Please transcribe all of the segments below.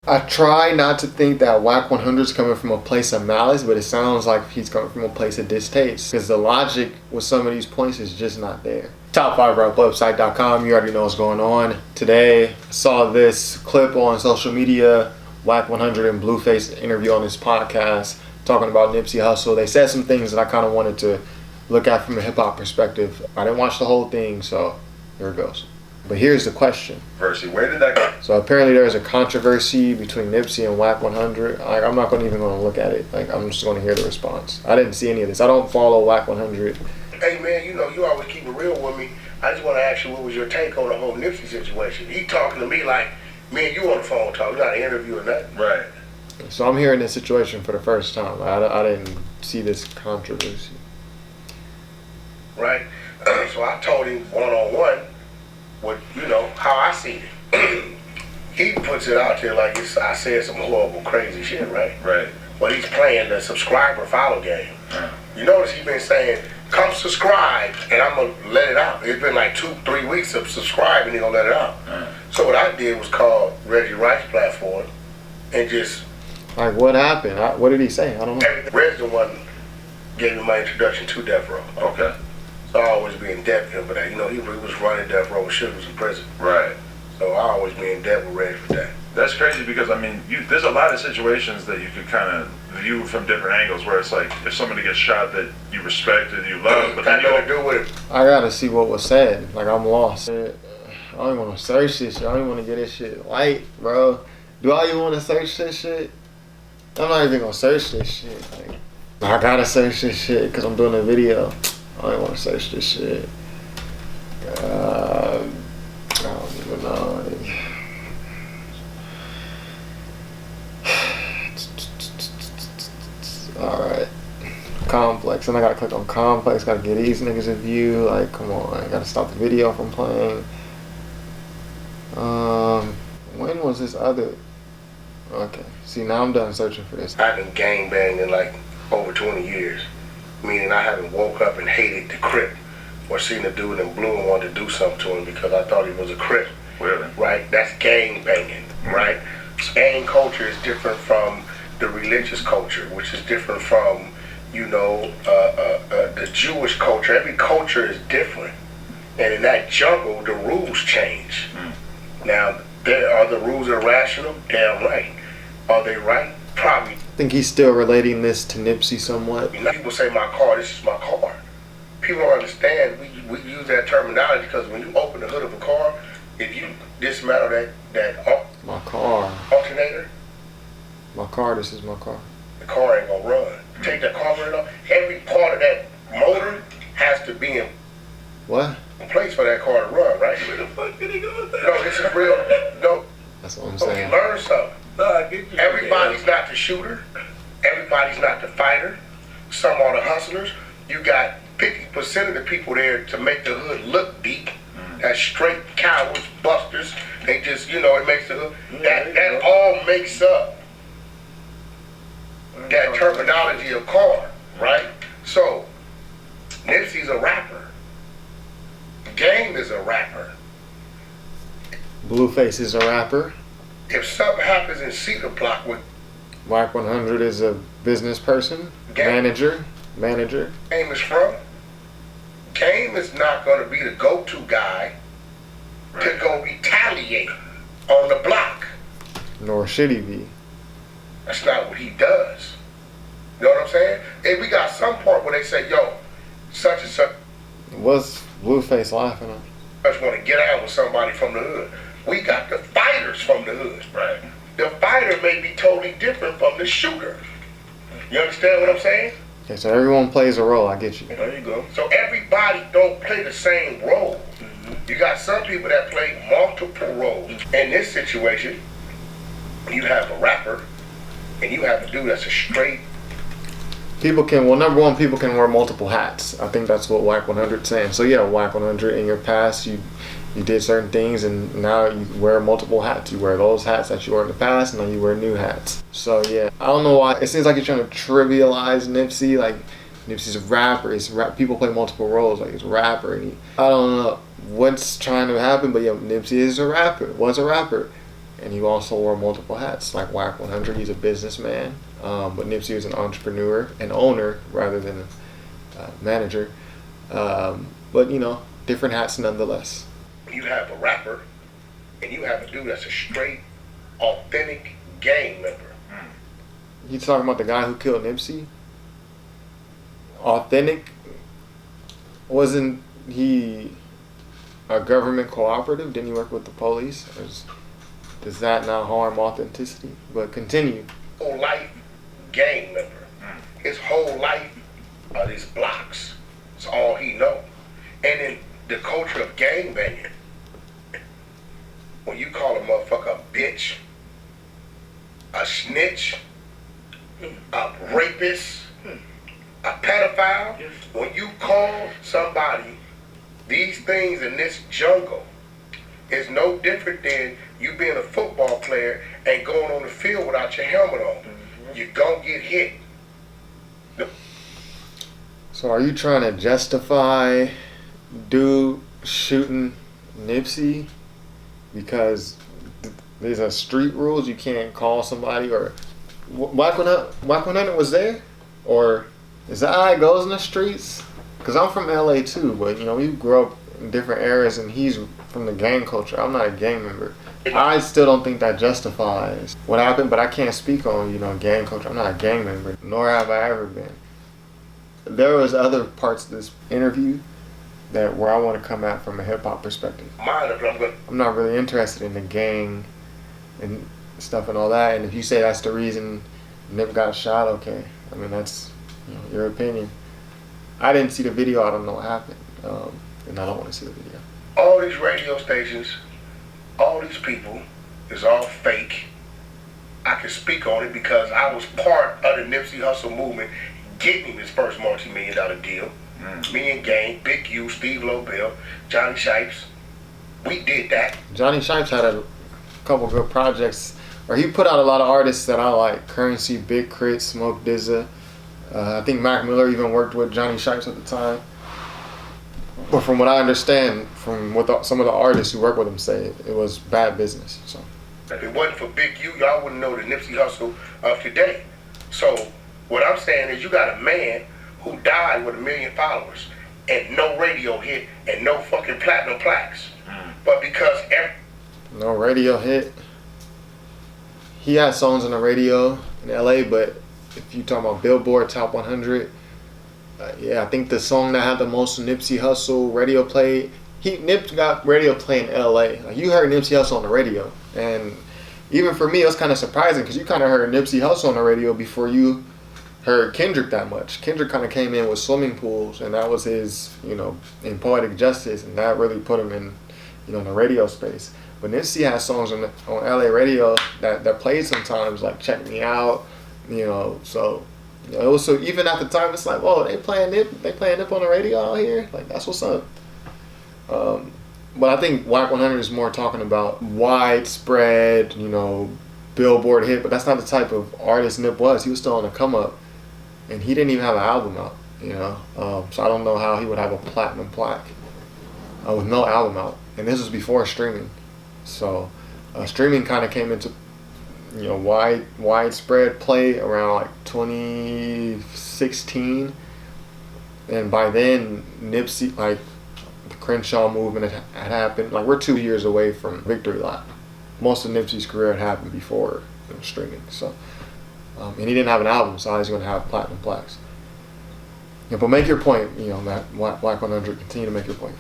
I try not to think that Wack 100 is coming from a place of malice, but it sounds like he's coming from a place of distaste. Because the logic with some of these points is just not there. Top 5 website.com, you already know what's going on. Today, I saw this clip on social media, Wack 100 and Blueface interview on this podcast, talking about Nipsey Hussle. They said some things that I kind of wanted to look at from a hip-hop perspective. I didn't watch the whole thing, so here it goes. But here's the question. Where did that go? So apparently there's a controversy between Nipsey and Wack 100. I'm not even going to look at it. I'm just going to hear the response. I didn't see any of this. I don't follow Wack 100. Hey man, you always keep it real with me. I just want to ask you, what was your take on the whole Nipsey situation? He talking to me like me and you on the phone talk. Not an interview or nothing. Right. So I'm hearing this situation for the first time. I didn't see this controversy. Right. So I told him one-on-one how I see it. He puts it out there like I said some horrible, crazy shit, right? Right. But he's playing the subscriber follow game. You notice he's been saying, come subscribe, and I'm going to let it out. It's been like 2-3 weeks of subscribe, and he's going to let it out. So what I did was call Reggie Rice's platform and just... Like, what happened? What did he say? I don't know. Reg's the one gave me my introduction to Death Row. Okay. So I always be in debt with him for that. He was running Death Row when Suge was in prison. Right. So I always be in debt with Reg for that. That's crazy because, there's a lot of situations that you could kind of view from different angles where it's like if somebody gets shot that you respect and you love, but then you don't do with it. I gotta see what was said. Like, I'm lost. I don't even want to search this shit. I don't even want to get this shit light, bro. Do I even want to search this shit? I'm not even gonna search this shit. Like, I gotta search this shit because I'm doing a video. I don't even want to search this shit. I don't even know. Alright. Complex. And I gotta click on Complex. Gotta get these niggas a view. Like, come on. I gotta stop the video from playing. When was this other... Okay. See, now I'm done searching for this. I've been gangbanged in like over 20 years. Meaning I haven't woke up and hated the Crip or seen a dude in blue and wanted to do something to him because I thought he was a Crip. Really? Right? That's gang banging, right? Gang culture is different from the religious culture, which is different from, the Jewish culture. Every culture is different. And in that jungle, the rules change. Now, are the rules irrational? Damn right. Are they right? Probably. I think he's still relating this to Nipsey somewhat. People say my car, this is my car. People don't understand, we use that terminology because when you open the hood of a car, if you dismantle that my car alternator, my car, this is my car. The car ain't gonna run. Take that carburetor off, every part of that motor has to be in place for that car to run, right? Where the fuck did he go with that? No, this is real. No. That's what I'm saying. You learn something. Everybody's not the shooter. Everybody's not the fighter. Some are the hustlers. You got 50% of the people there to make the hood look deep. That's straight cowards, busters. They just, it makes the hood. That all makes up that terminology of car, right? So, Nipsey's a rapper. Game is a rapper. Blueface is a rapper. If something happens in Cedar Block with Wack 100 is a business person, manager. Game is from. Game is not going to be the go-to guy to go retaliate on the block. Nor should he be. That's not what he does. You know what I'm saying? And we got some part where they say, yo, such and such. What's Blueface laughing at? I just want to get out with somebody from the hood. We got the fighters from the hood. Right. The fighter may be totally different from the shooter. You understand what I'm saying? Okay, so everyone plays a role. I get you. There you go. So everybody don't play the same role. You got some people that play multiple roles. In this situation, you have a rapper, and you have a dude that's a straight. Number one, people can wear multiple hats. I think that's what Wack 100 saying. So yeah, Wack 100, in your past, you did certain things, and now you wear multiple hats. You wear those hats that you wore in the past, and now you wear new hats. So yeah, I don't know why. It seems like you're trying to trivialize Nipsey. Like, Nipsey's a rapper. People play multiple roles. Like, he's a rapper. And I don't know what's trying to happen, but yeah, Nipsey is a rapper. Was a rapper. and he also wore multiple hats. Like Wack 100, he's a businessman, but Nipsey was an entrepreneur, an owner rather than a manager. But you know, different hats nonetheless. You have a rapper, and you have a dude that's a straight, authentic gang member. You talking about the guy who killed Nipsey? Authentic? Wasn't he a government cooperative? Didn't he work with the police? Does that not harm authenticity? But continue. Whole life gang member. His whole life are these blocks. It's all he know. And in the culture of gang banging, when you call a motherfucker a bitch, a snitch, a rapist, a pedophile, when you call somebody these things in this jungle, it's no different than you being a football player and going on the field without your helmet on. You're gonna get hit. So are you trying to justify dude shooting Nipsey because these are street rules? You can't call somebody, or Wack 100 was there? Or is that how it goes in the streets? Because I'm from LA too, but you know, we grew up in different areas, and he's from the gang culture. I'm not a gang member. I still don't think that justifies what happened, but I can't speak on, you know, gang culture. I'm not a gang member, nor have I ever been. There was other parts of this interview that where I want to come at from a hip hop perspective. I'm not really interested in the gang and stuff and all that. And if you say that's the reason Nip got shot, okay. I mean, that's, you know, your opinion. I didn't see the video. I don't know what happened, and I don't want to see the video. All these radio stations, all these people, is all fake. I can speak on it because I was part of the Nipsey Hussle movement, getting him his first multi-million-dollar deal. Me and Gang, Big U, Steve Lobel, Johnny Shipes, we did that. Johnny Shipes had a couple good projects, or he put out a lot of artists that I like. Currency, Big Crit, Smoke DZA. I think Mac Miller even worked with Johnny Shipes at the time. But from what I understand, from what some of the artists who work with him say, it was bad business. So if it wasn't for Big U, y'all wouldn't know the Nipsey Hussle of today. So what I'm saying is, you got a man who died with 1 million followers and no radio hit and no fucking platinum plaques. But because no radio hit. He had songs on the radio in LA, but if you talk about Billboard Top 100, yeah, I think the song that had the most Nipsey Hussle radio play, Nip got radio play in LA. Like, you heard Nipsey Hussle on the radio, and even for me, it was kind of surprising because you kind of heard Nipsey Hussle on the radio before you heard Kendrick that much. Kendrick kind of came in with Swimming Pools, and that was his, you know, in Poetic Justice, and that really put him in, you know, in the radio space. But Nipsey has songs on LA radio that played sometimes, like Check Me Out, you know. So, you know, it was, so even at the time, it's like, whoa, they playing Nip on the radio out here. Like, that's what's up. But I think Wack 100 is more talking about widespread, you know, Billboard hit. But that's not the type of artist Nip was. He was still on the come up, and he didn't even have an album out. You know, so I don't know how he would have a platinum plaque with no album out. And this was before streaming. So streaming kind of came into, you know, widespread play around like 2016, and by then Nipsey, like the Crenshaw movement had happened. Like, we're 2 years away from Victory Lap. Most of Nipsey's career had happened before, you know, streaming. So and he didn't have an album, so how is he going to have platinum plaques? Yeah, but make your point, you know, Matt. Wack 100, continue to make your point.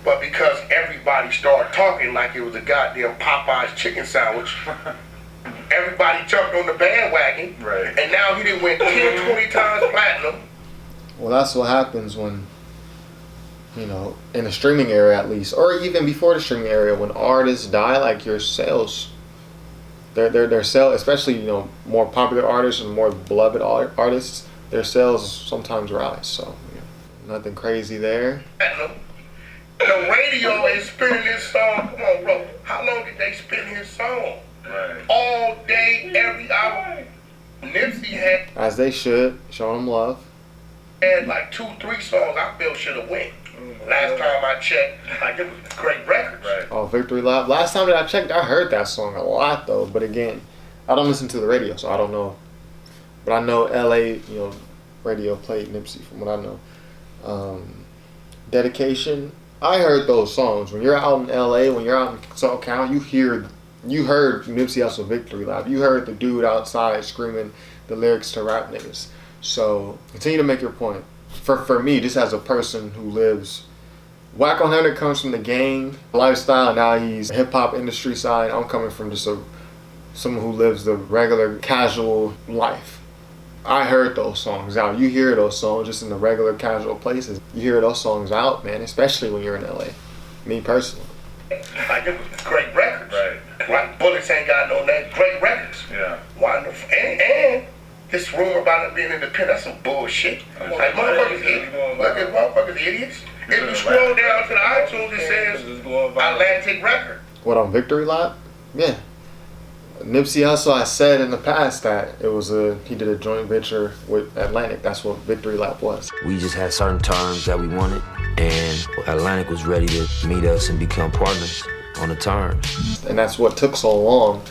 But because everybody started talking like it was a goddamn Popeye's chicken sandwich, everybody jumped on the bandwagon, right? And now he done went 10, 20 times platinum. Well, that's what happens when, you know, in the streaming era at least, or even before the streaming era, when artists die, like your sales, their sales, especially, you know, more popular artists and more beloved artists, their sales sometimes rise. So, you know, nothing crazy there. The radio is spinning this song. Come on, bro. How long did they spin his song? Right. All day, every hour. Nipsey had, as they should, show them love. Had like 2, 3 songs I feel should have went. Last time I checked, like, it was great records. Right. Oh, Victory Lap. Last time that I checked, I heard that song a lot though. But again, I don't listen to the radio, so I don't know. But I know LA, radio played Nipsey from what I know. Dedication. I heard those songs. When you're out in LA, when you're out in Salt County, you heard Nipsey Hussle Victory Lap. You heard the dude outside screaming the lyrics to rap niggas. So continue to make your point. For me, just as a person who lives, Wack 100 comes from the gang lifestyle. Now he's hip hop industry side. I'm coming from just someone who lives the regular casual life. I heard those songs out. You hear those songs just in the regular casual places. You hear those songs out, man, especially when you're in LA. Me personally. Like, it was great records. Right. Bullets ain't got no name. Great records. Yeah. Wonderful. And this rumor about it being independent, that's some bullshit. Like, motherfuckers idiots. Look at motherfuckers idiots. If you scroll down to the iTunes, it says Atlantic Record. What, on Victory Lap? Yeah. Nipsey Hussle, I said in the past that he did a joint venture with Atlantic. That's what Victory Lap was. We just had certain terms that we wanted, and Atlantic was ready to meet us and become partners on the terms. And that's what took so long.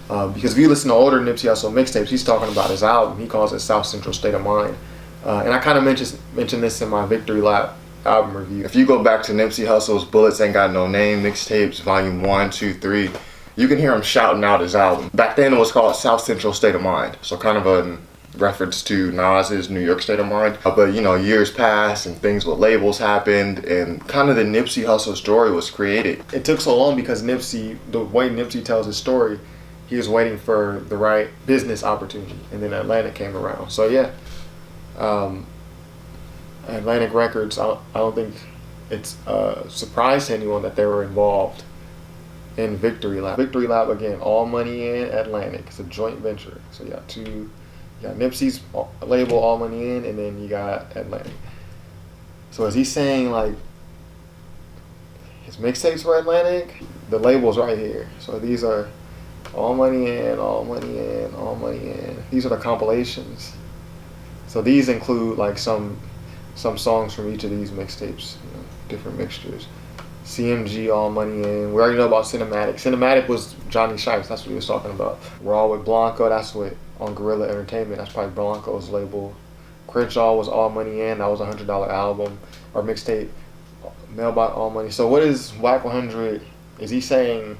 Because if you listen to older Nipsey Hussle mixtapes, he's talking about his album. He calls it South Central State of Mind. And I kind of mentioned this in my Victory Lap album review. If you go back to Nipsey Hussle's Bullets Ain't Got No Name mixtapes, volume 1, 2, 3, you can hear him shouting out his album. Back then it was called South Central State of Mind. So kind of a reference to Nas's New York State of Mind. But years passed and things with labels happened and kind of the Nipsey Hussle story was created. It took so long because the way Nipsey tells his story, he was waiting for the right business opportunity, and then Atlantic came around. So yeah, Atlantic Records, I don't think it's a surprise to anyone that they were involved in Victory Lap. Victory Lap, again, all money in Atlantic. It's a joint venture. So you got Nipsey's label, All Money In, and then you got Atlantic. So is he saying like his mixtapes for Atlantic? The label's right here. So these are All Money In, All Money In, All Money In. These are the compilations. So these include like some songs from each of these mixtapes, different mixtures. CMG, All Money In. We already know about Cinematic. Cinematic was Johnny Shipes. That's what he was talking about. Raw with Blanco. That's what on Gorilla Entertainment. That's probably Blanco's label. Crenshaw was All Money In. That was a $100 album or mixtape. Mailbot, All Money. So what is Wack 100? Is he saying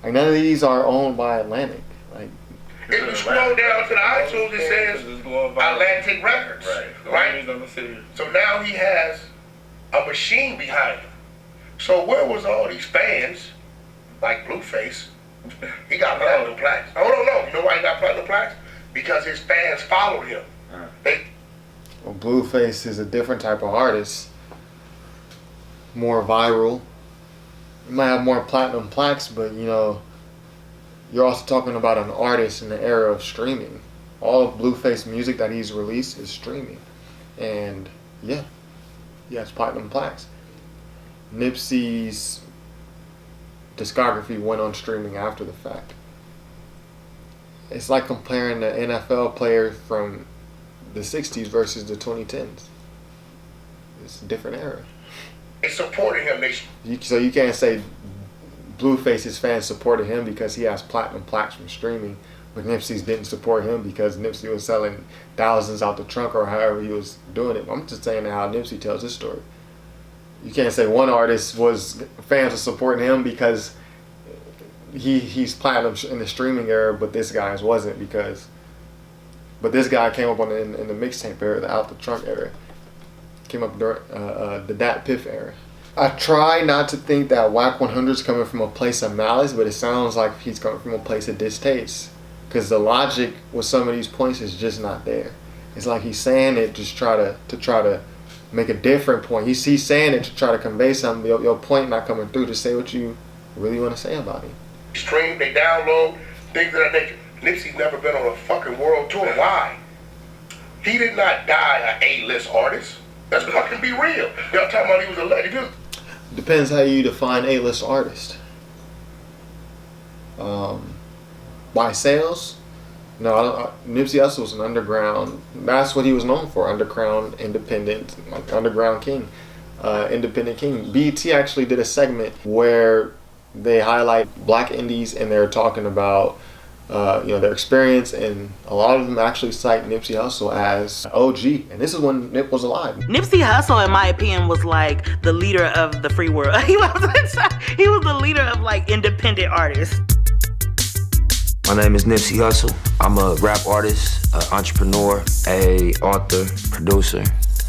like none of these are owned by Atlantic? Like if you scroll down to the iTunes, it says Atlantic Records. Right? So now he has a machine behind him. So where was all these fans, like Blueface? He got platinum plaques. Oh no, you know why he got platinum plaques? Because his fans followed him. Well, Blueface is a different type of artist, more viral. You might have more platinum plaques, but you're also talking about an artist in the era of streaming. All of Blueface music that he's released is streaming, and yeah, he has platinum plaques. Nipsey's discography went on streaming after the fact. It's like comparing the NFL player from the 60s versus the 2010s. It's a different era. They supported him. So you can't say Blueface's fans supported him because he has platinum plaques from streaming, but Nipsey's didn't support him because Nipsey was selling thousands out the trunk or however he was doing it. I'm just saying how Nipsey tells his story. You can't say one artist was fans are supporting him because he's platinum in the streaming era, but this guy's wasn't but this guy came up in the mixtape era, the out the trunk era. Came up during the Dat Piff era. I try not to think that Wack 100 is coming from a place of malice, but it sounds like he's coming from a place of distaste. Because the logic with some of these points is just not there. It's like he's saying it just try to make a different point. He's saying it to try to convey something. Your point not coming through. Just say what you really want to say about it. Stream, they download, things of that nature. Nipsey's never been on a fucking world tour. Why? He did not die an A-list artist. Let's fucking be real. Y'all talking about he was a legend. Depends how you define A-list artist. By sales? No, Nipsey Hussle was an underground. That's what he was known for. Underground, independent, like underground king. independent king. BET actually did a segment where they highlight black indies and they're talking about their experience, and a lot of them actually cite Nipsey Hussle as OG, and this is when Nip was alive. Nipsey Hussle, in my opinion, was like the leader of the free world. He was the leader of like independent artists. My name is Nipsey Hussle. I'm a rap artist, entrepreneur, a author, producer.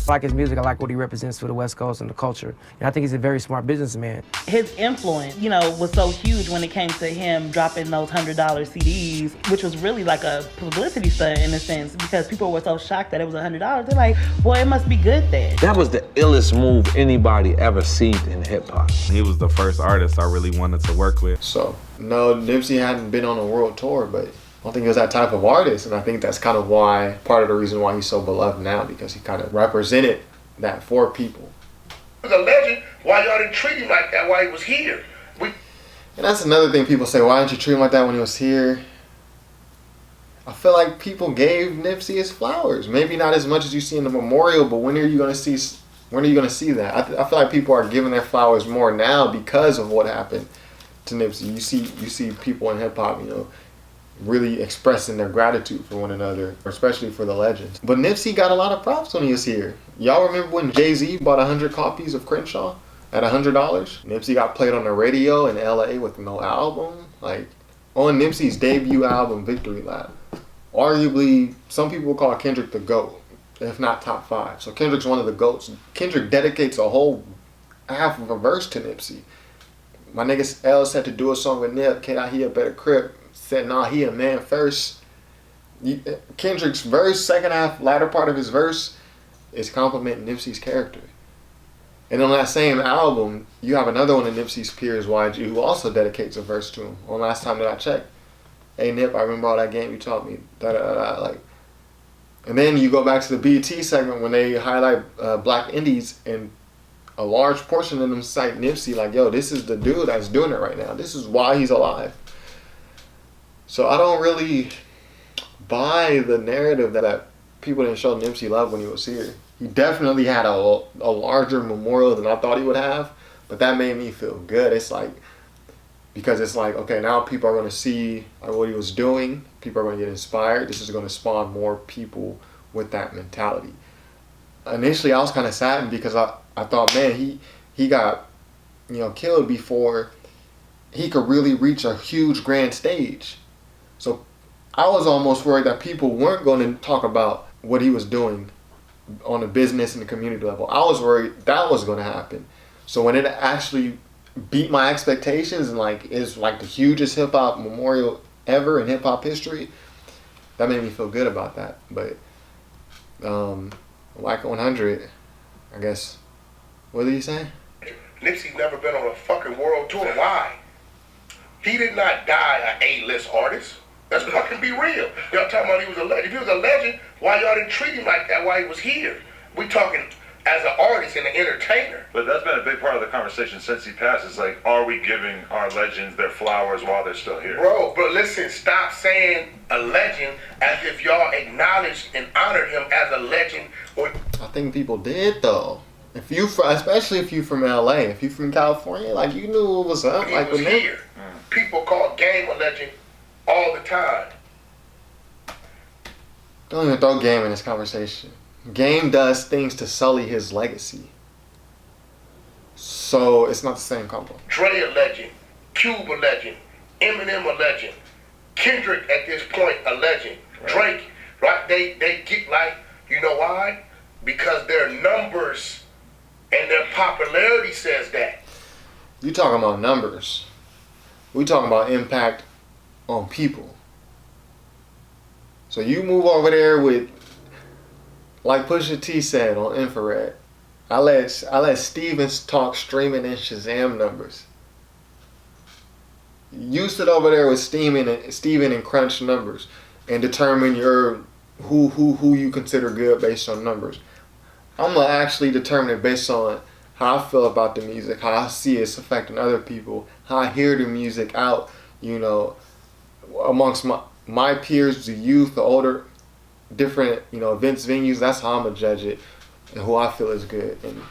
I like his music. I like what he represents for the West Coast and the culture. And I think he's a very smart businessman. His influence, was so huge when it came to him dropping those $100 CDs, which was really like a publicity stunt in a sense, because people were so shocked that it was $100. They're like, boy, it must be good then. That was the illest move anybody ever seen in hip hop. He was the first artist I really wanted to work with. So, no, Nipsey hadn't been on a world tour, but I don't think he was that type of artist, and I think that's kind of why, part of the reason why he's so beloved now, because he kind of represented that for people. He was a legend. Why y'all didn't treat him like that while he was here? And that's another thing people say, why didn't you treat him like that when he was here? I feel like people gave Nipsey his flowers. Maybe not as much as you see in the memorial, but when are you going to see that? I feel like people are giving their flowers more now because of what happened to Nipsey. You see people in hip hop, really expressing their gratitude for one another, especially for the legends. But Nipsey got a lot of props when he was here. Y'all remember when Jay-Z bought 100 copies of Crenshaw at $100? Nipsey got played on the radio in LA with no album. Like, on Nipsey's debut album, Victory Lap, arguably, some people call Kendrick the GOAT, if not top 5. So Kendrick's one of the GOATs. Kendrick dedicates a whole half of a verse to Nipsey. My nigga L said to do a song with Nip, can I hear a better crib? Said, nah, he a man first. Kendrick's verse, second half, latter part of his verse, is complimenting Nipsey's character. And on that same album, you have another one of Nipsey's peers, YG, who also dedicates a verse to him. On Last Time That I Checked. Hey Nip, I remember all that game you taught me. Like. And then you go back to the BET segment when they highlight black indies, and a large portion of them cite Nipsey like, yo, this is the dude that's doing it right now. This is why he's alive. So I don't really buy the narrative that people didn't show Nipsey love when he was here. He definitely had a larger memorial than I thought he would have, but that made me feel good. Because it's like, okay, now people are going to see what he was doing. People are going to get inspired. This is going to spawn more people with that mentality. Initially, I was kind of saddened because I thought, man, he got killed before he could really reach a huge grand stage. So I was almost worried that people weren't going to talk about what he was doing on a business and the community level. I was worried that was going to happen. So when it actually beat my expectations and is the hugest hip hop memorial ever in hip hop history, that made me feel good about that. But Wack 100, I guess, what did he say? Nipsey's never been on a fucking world tour. Why? He did not die an A-list artist. Let's fucking be real. Y'all talking about he was a legend. If he was a legend, why y'all didn't treat him like that while he was here? We talking as an artist and an entertainer. But that's been a big part of the conversation since he passed. It's like, are we giving our legends their flowers while they're still here? Bro, but listen, stop saying a legend as if y'all acknowledged and honored him as a legend. I think people did though. Especially if you from LA, if you from California, you knew what was up. He was here. People call Game a legend all the time. Don't even throw Game in this conversation. Game does things to sully his legacy. So it's not the same combo. Dre a legend. Cube a legend. Eminem a legend. Kendrick at this point a legend. Right. Drake, right? They get you know why? Because their numbers and their popularity says that. You talking about numbers. We talking about impact on people. So you move over there with, like Pusha T said on Infrared, I let Stevens talk streaming and Shazam numbers. You sit over there with Steven and crunch numbers and determine your who you consider good based on numbers. I'm gonna actually determine it based on how I feel about the music, how I see it's affecting other people, how I hear the music out, amongst my peers, the youth, the older, different, events, venues. That's how I'm gonna judge it and who I feel is good. And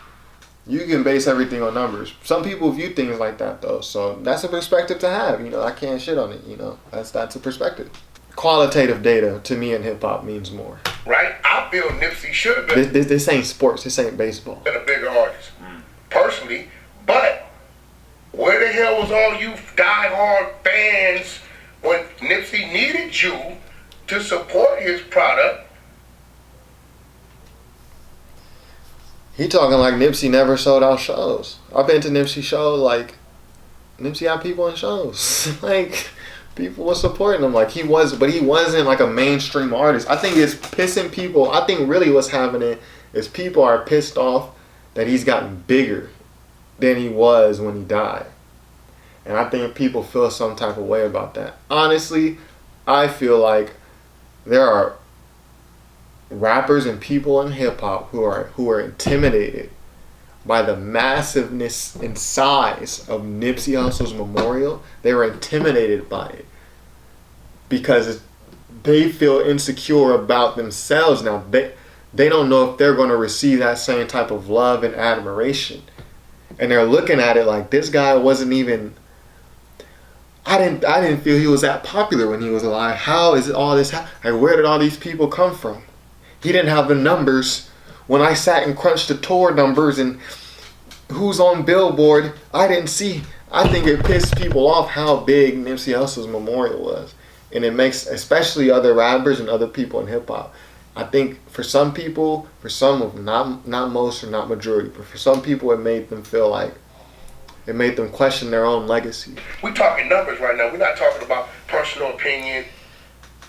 You can base everything on numbers. Some people view things like that though, so that's a perspective to have. You know, I can't shit on it. You know, that's a perspective. Qualitative data to me in hip hop means more. Right? I feel Nipsey should have been. This ain't sports. This ain't baseball. Been a bigger artist, personally. But where the hell was all you die-hard fans when Nipsey needed you to support his product? He talking like Nipsey never sold out shows. I've been to Nipsey shows, like, Nipsey had people in shows. Like, people were supporting him. Like, he wasn't like a mainstream artist. I think it's pissing people. I think really what's happening is people are pissed off that he's gotten bigger than he was when he died. And I think people feel some type of way about that. Honestly, I feel like there are rappers and people in hip hop who are intimidated by the massiveness and size of Nipsey Hussle's memorial. They were intimidated by it because they feel insecure about themselves now. They don't know if they're going to receive that same type of love and admiration, and they're looking at it like this guy wasn't even. I didn't feel he was that popular when he was alive. How is it all this? Like, where did all these people come from? He didn't have the numbers. When I sat and crunched the tour numbers and who's on Billboard, I didn't see. I think it pissed people off how big Nipsey Hussle's memorial was. And it makes, especially other rappers and other people in hip hop. I think for some people, for some of them, not most or not majority, but for some people it made them feel like, it made them question their own legacy. We talking numbers right now. We're not talking about personal opinion.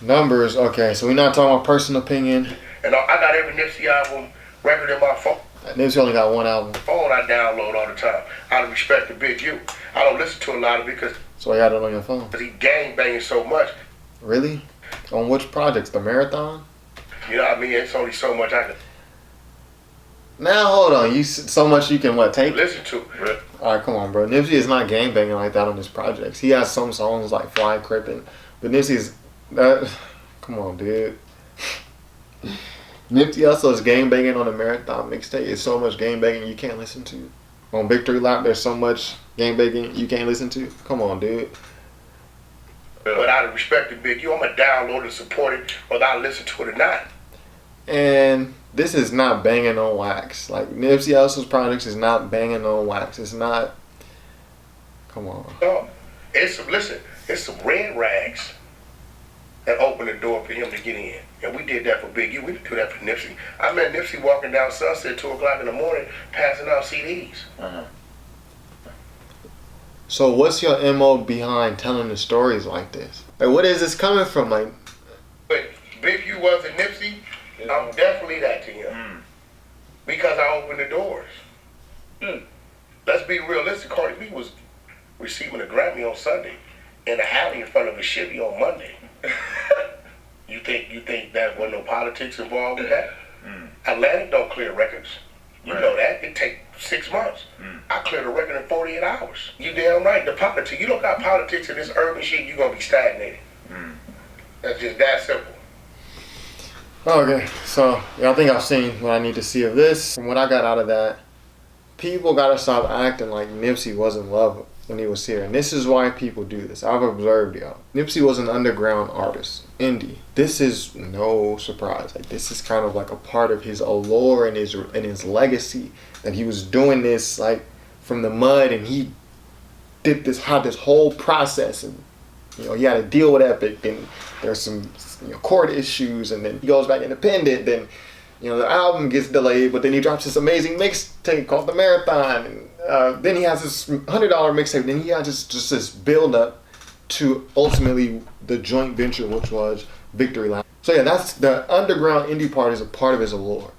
Numbers, okay, so we're not talking about personal opinion. And I got every Nipsey album record in my phone. Nipsey only got one album. Phone I download all the time. Out of respect to Big U. I don't listen to a lot of it because. So you got it on your phone? Because he gang banging so much. Really? On which projects? The Marathon? You know what I mean? It's only so much I can. Now hold on, you so much you can what take? Listen to. Right? All right, come on, bro. Nipsey is not gang banging like that on his projects. He has some songs like Fly Crippin', but Nipsey's come on, dude. Nipsey Hussle is gang banging on a Marathon mixtape. It's so much gang banging you can't listen to. On Victory Lap, there's so much gang banging you can't listen to. Come on, dude. But out of respect to Big U, I'm gonna download and support it whether I listen to it or not. And this is not banging on wax. Like Nipsey Hussle's projects is not banging on wax. It's not. Come on. No, it's some red rags that opened the door for him to get in. And we did that for Big U. We didn't do that for Nipsey. I met Nipsey walking down Sunset 2 o'clock in the morning, passing out CDs. Uh-huh. So what's your MO behind telling the stories like this? Like, what is this coming from? Like, but Big U wasn't Nipsey. I'm definitely that to him. Because I opened the doors. Let's be realistic. Cardi B was receiving a Grammy on Sunday in the alley in front of a Chevy on Monday. You think that wasn't no politics involved with that? Atlantic don't clear records. You know that. It take 6 months. I cleared a record in 48 hours. You damn right. The politics. You don't got politics in this urban shit, you're gonna be stagnated. That's just that simple. okay, so yeah, I think I've seen what I need to see of this. From what I got out of that, people gotta stop acting like Nipsey wasn't loved when he was here. And this is why people do this. I've observed y'all. Nipsey was an underground artist, indie. This is no surprise. Like, this is kind of like a part of his allure and his legacy, that he was doing this like from the mud, and he had this whole process, and you know, he had to deal with Epic, and there's some court issues, and then he goes back independent, then the album gets delayed, but then he drops this amazing mixtape called The Marathon, and then he has this $100 mixtape, then he has just this build up to ultimately the joint venture, which was Victory Lap. So yeah, that's the underground indie part, is a part of his allure.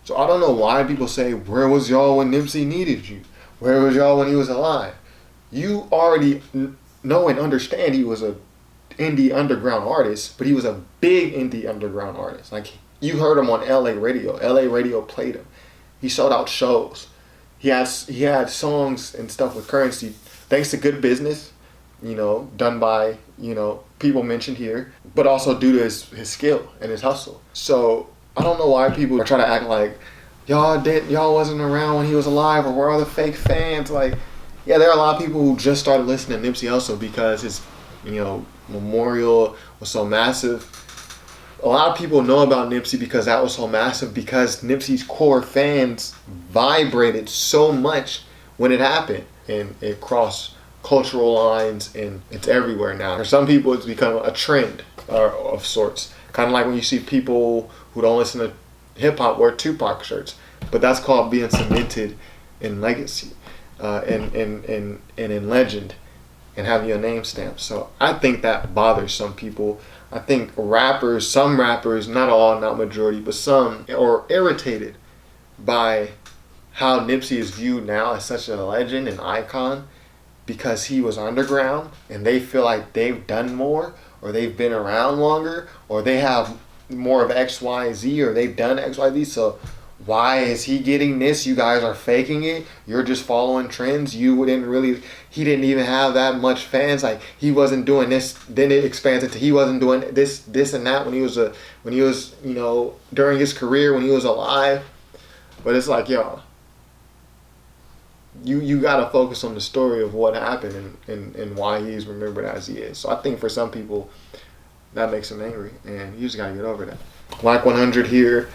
So I don't know why people say, where was y'all when Nipsey needed you? Where was y'all when he was alive? You already know and understand he was a indie underground artist, but he was a big indie underground artist. Like, you heard him on LA radio. LA radio played him. He sold out shows. He had songs and stuff with Currency, thanks to good business, done by, people mentioned here, but also due to his skill and his hustle. So I don't know why people are trying to act like, y'all wasn't around when he was alive, or where are the fake fans? Like, yeah, there are a lot of people who just started listening to Nipsey Hussle because his, memorial was so massive. A lot of people know about Nipsey because that was so massive, because Nipsey's core fans vibrated so much when it happened, and it crossed cultural lines, and it's everywhere now. For some people, it's become a trend of sorts. Kind of like when you see people who don't listen to hip hop wear Tupac shirts, but that's called being cemented in legacy, and in legend, and having your name stamped. So I think that bothers some people. I think some rappers, not all, not majority, but some, are irritated by how Nipsey is viewed now as such a legend and icon, because he was underground and they feel like they've done more, or they've been around longer, or they have more of X, Y, Z, or they've done X, Y, Z. So why is he getting this? You guys are faking it. You're just following trends. He didn't even have that much fans. Like, he wasn't doing this. Then it expands into he wasn't doing this and that when he was during his career, when he was alive. But it's like, yo, you gotta focus on the story of what happened and why he's remembered as he is. So I think for some people that makes him angry, and you just gotta get over that. Wack 100 here.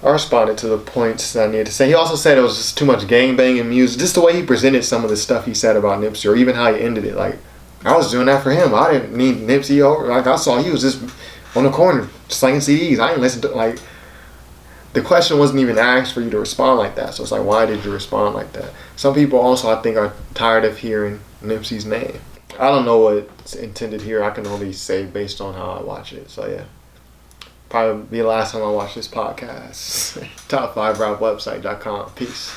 I responded to the points that I needed to say. He also said it was just too much gangbanging music. Just the way he presented some of the stuff he said about Nipsey, or even how he ended it. Like, I was doing that for him. I didn't need Nipsey over. Like, I saw he was just on the corner slinging CDs. I didn't listen to, like, the question wasn't even asked for you to respond like that. So it's like, why did you respond like that? Some people also, I think, are tired of hearing Nipsey's name. I don't know what's intended here. I can only say based on how I watch it. So yeah. Probably be the last time I watch this podcast. Top5rapwebsite.com. Peace.